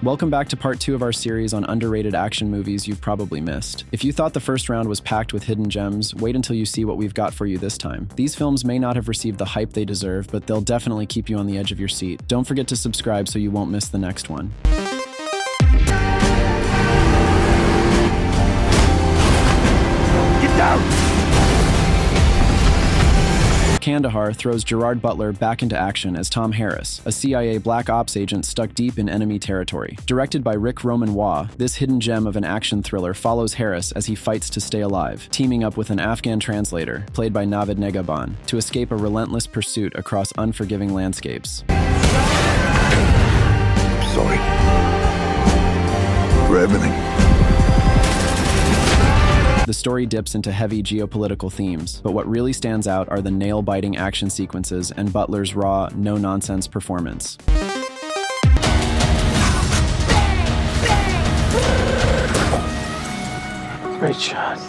Welcome back to part 2 of our series on underrated action movies you've probably missed. If you thought the first round was packed with hidden gems, wait until you see what we've got for you this time. These films may not have received the hype they deserve, but they'll definitely keep you on the edge of your seat. Don't forget to subscribe so you won't miss the next one. Get down! Kandahar throws Gerard Butler back into action as Tom Harris, a CIA Black Ops agent stuck deep in enemy territory. Directed by Rick Romanois, this hidden gem of an action thriller follows Harris as he fights to stay alive, teaming up with an Afghan translator, played by Navid Negahban, to escape a relentless pursuit across unforgiving landscapes. Sorry. For everything. The story dips into heavy geopolitical themes, but what really stands out are the nail-biting action sequences and Butler's raw, no-nonsense performance. Great shot.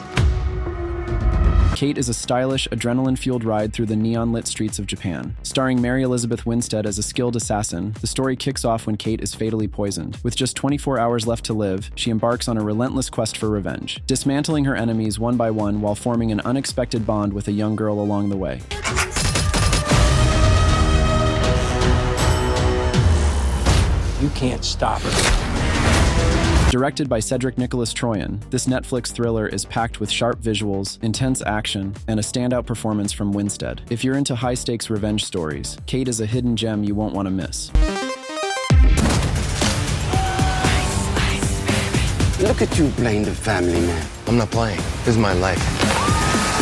Kate is a stylish, adrenaline-fueled ride through the neon-lit streets of Japan. Starring Mary Elizabeth Winstead as a skilled assassin, the story kicks off when Kate is fatally poisoned. With just 24 hours left to live, she embarks on a relentless quest for revenge, dismantling her enemies one by one while forming an unexpected bond with a young girl along the way. You can't stop her. Directed by Cedric Nicholas Troyan, this Netflix thriller is packed with sharp visuals, intense action, and a standout performance from Winstead. If you're into high-stakes revenge stories, Kate is a hidden gem you won't want to miss. Look at you playing the family man. I'm not playing. This is my life.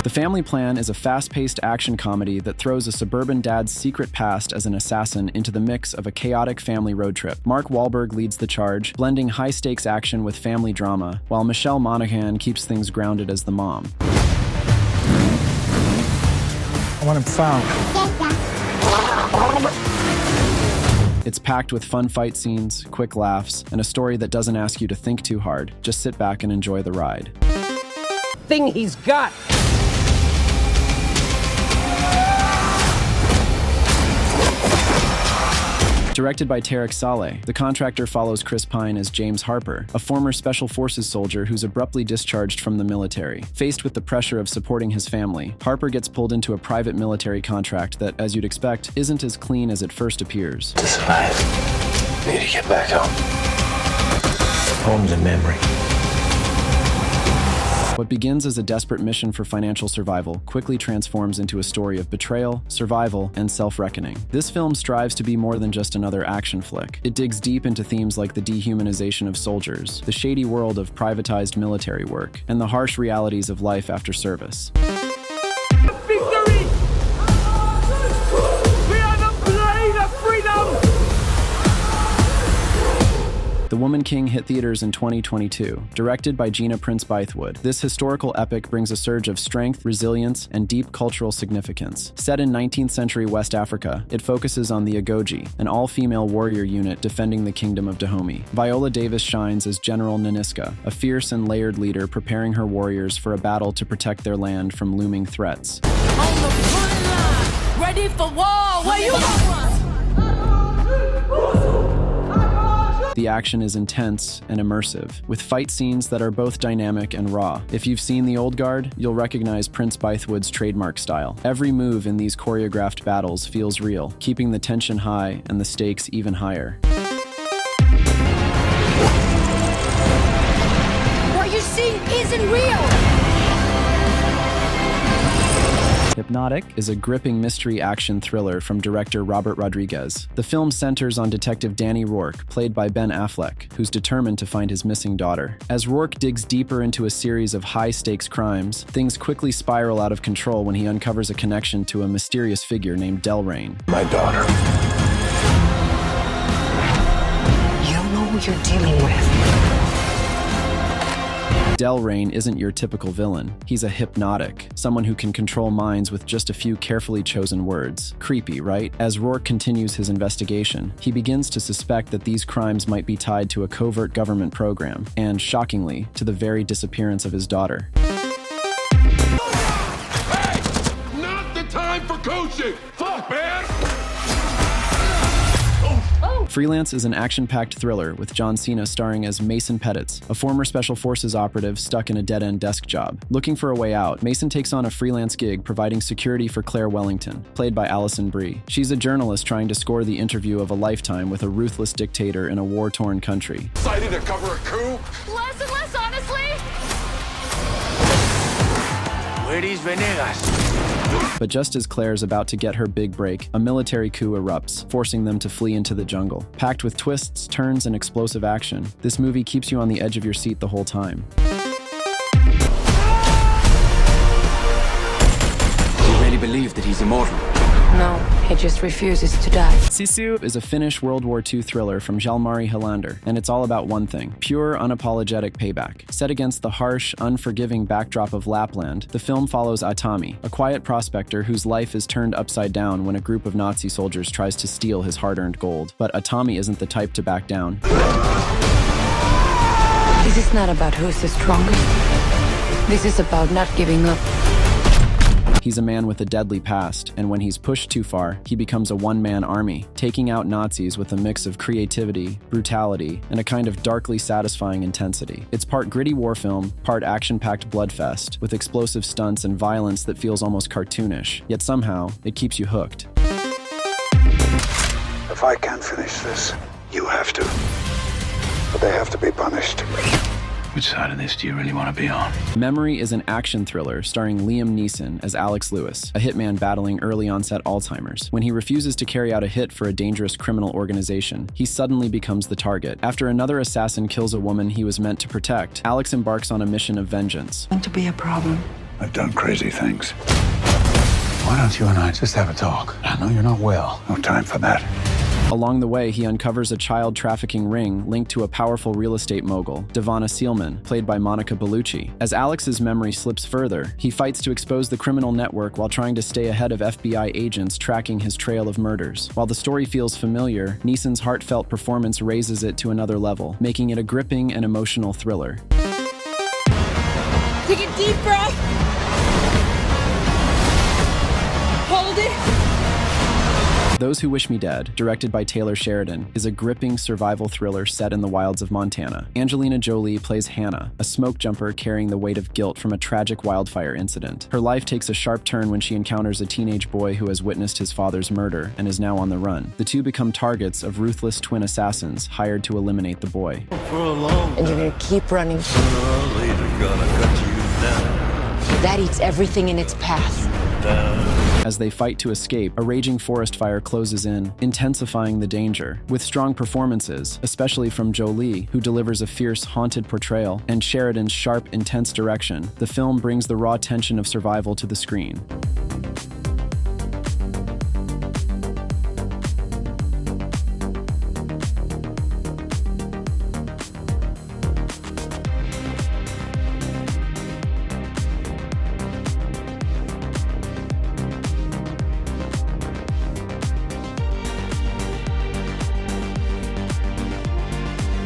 The Family Plan is a fast-paced action comedy that throws a suburban dad's secret past as an assassin into the mix of a chaotic family road trip. Mark Wahlberg leads the charge, blending high-stakes action with family drama, while Michelle Monaghan keeps things grounded as the mom. I want him found. It's packed with fun fight scenes, quick laughs, and a story that doesn't ask you to think too hard. Just sit back and enjoy the ride. Thing he's got. Directed by Tarek Saleh, The Contractor follows Chris Pine as James Harper, a former Special Forces soldier who's abruptly discharged from the military. Faced with the pressure of supporting his family, Harper gets pulled into a private military contract that, as you'd expect, isn't as clean as it first appears. To survive, need to get back home. Home's a memory. What begins as a desperate mission for financial survival quickly transforms into a story of betrayal, survival, and self-reckoning. This film strives to be more than just another action flick. It digs deep into themes like the dehumanization of soldiers, the shady world of privatized military work, and the harsh realities of life after service. Victory! We are the blade of freedom! The Woman King hit theaters in 2022. Directed by Gina Prince Bythewood, this historical epic brings a surge of strength, resilience, and deep cultural significance. Set in 19th century West Africa, it focuses on the Agoji, an all-female warrior unit defending the kingdom of Dahomey. Viola Davis shines as General Naniska, a fierce and layered leader preparing her warriors for a battle to protect their land from looming threats. On the front line, ready for war. Where you at? The action is intense and immersive, with fight scenes that are both dynamic and raw. If you've seen The Old Guard, you'll recognize Prince Bythewood's trademark style. Every move in these choreographed battles feels real, keeping the tension high and the stakes even higher. What you're seeing isn't real. Hypnotic is a gripping mystery action thriller from director Robert Rodriguez. The film centers on Detective Danny Rourke, played by Ben Affleck, who's determined to find his missing daughter. As Rourke digs deeper into a series of high-stakes crimes, things quickly spiral out of control when he uncovers a connection to a mysterious figure named Delrain. My daughter. You don't know who you're dealing with. Delrain isn't your typical villain. He's a hypnotic, someone who can control minds with just a few carefully chosen words. Creepy, right? As Rourke continues his investigation, he begins to suspect that these crimes might be tied to a covert government program, and, shockingly, to the very disappearance of his daughter. Hey! Not the time for coaching! Fuck, man! Freelance is an action-packed thriller with John Cena starring as Mason Pettitz, a former Special Forces operative stuck in a dead-end desk job. Looking for a way out, Mason takes on a freelance gig providing security for Claire Wellington, played by Alison Brie. She's a journalist trying to score the interview of a lifetime with a ruthless dictator in a war-torn country. Decided to cover a coup? Less and less, honestly. Where these Venegas? But just as Claire's about to get her big break, a military coup erupts, forcing them to flee into the jungle. Packed with twists, turns, and explosive action, this movie keeps you on the edge of your seat the whole time. You really believe that he's immortal? No, he just refuses to die. Cisu is a Finnish World War II thriller from Jalmari Helander, and it's all about one thing: pure, unapologetic payback. Set against the harsh, unforgiving backdrop of Lapland, the film follows Atami, a quiet prospector whose life is turned upside down when a group of Nazi soldiers tries to steal his hard-earned gold. But Atami isn't the type to back down. This is not about who's the strongest. This is about not giving up. He's a man with a deadly past, and when he's pushed too far, he becomes a one-man army, taking out Nazis with a mix of creativity, brutality, and a kind of darkly satisfying intensity. It's part gritty war film, part action-packed bloodfest, with explosive stunts and violence that feels almost cartoonish, yet somehow, it keeps you hooked. If I can't finish this, you have to. But they have to be punished. Which side of this do you really want to be on? Memory is an action thriller starring Liam Neeson as Alex Lewis, a hitman battling early-onset Alzheimer's. When he refuses to carry out a hit for a dangerous criminal organization, he suddenly becomes the target. After another assassin kills a woman he was meant to protect, Alex embarks on a mission of vengeance. Want to be a problem? I've done crazy things. Why don't you and I just have a talk? I know you're not well. No time for that. Along the way, he uncovers a child trafficking ring linked to a powerful real estate mogul, Devana Seelman, played by Monica Bellucci. As Alex's memory slips further, he fights to expose the criminal network while trying to stay ahead of FBI agents tracking his trail of murders. While the story feels familiar, Neeson's heartfelt performance raises it to another level, making it a gripping and emotional thriller. Take a deep breath. Hold it. Those Who Wish Me Dead, directed by Taylor Sheridan, is a gripping survival thriller set in the wilds of Montana. Angelina Jolie plays Hannah, a smoke jumper carrying the weight of guilt from a tragic wildfire incident. Her life takes a sharp turn when she encounters a teenage boy who has witnessed his father's murder and is now on the run. The two become targets of ruthless twin assassins hired to eliminate the boy. And you're gonna keep running. That eats everything in its path. As they fight to escape, a raging forest fire closes in, intensifying the danger. With strong performances, especially from Jolie, who delivers a fierce, haunted portrayal, and Sheridan's sharp, intense direction, the film brings the raw tension of survival to the screen.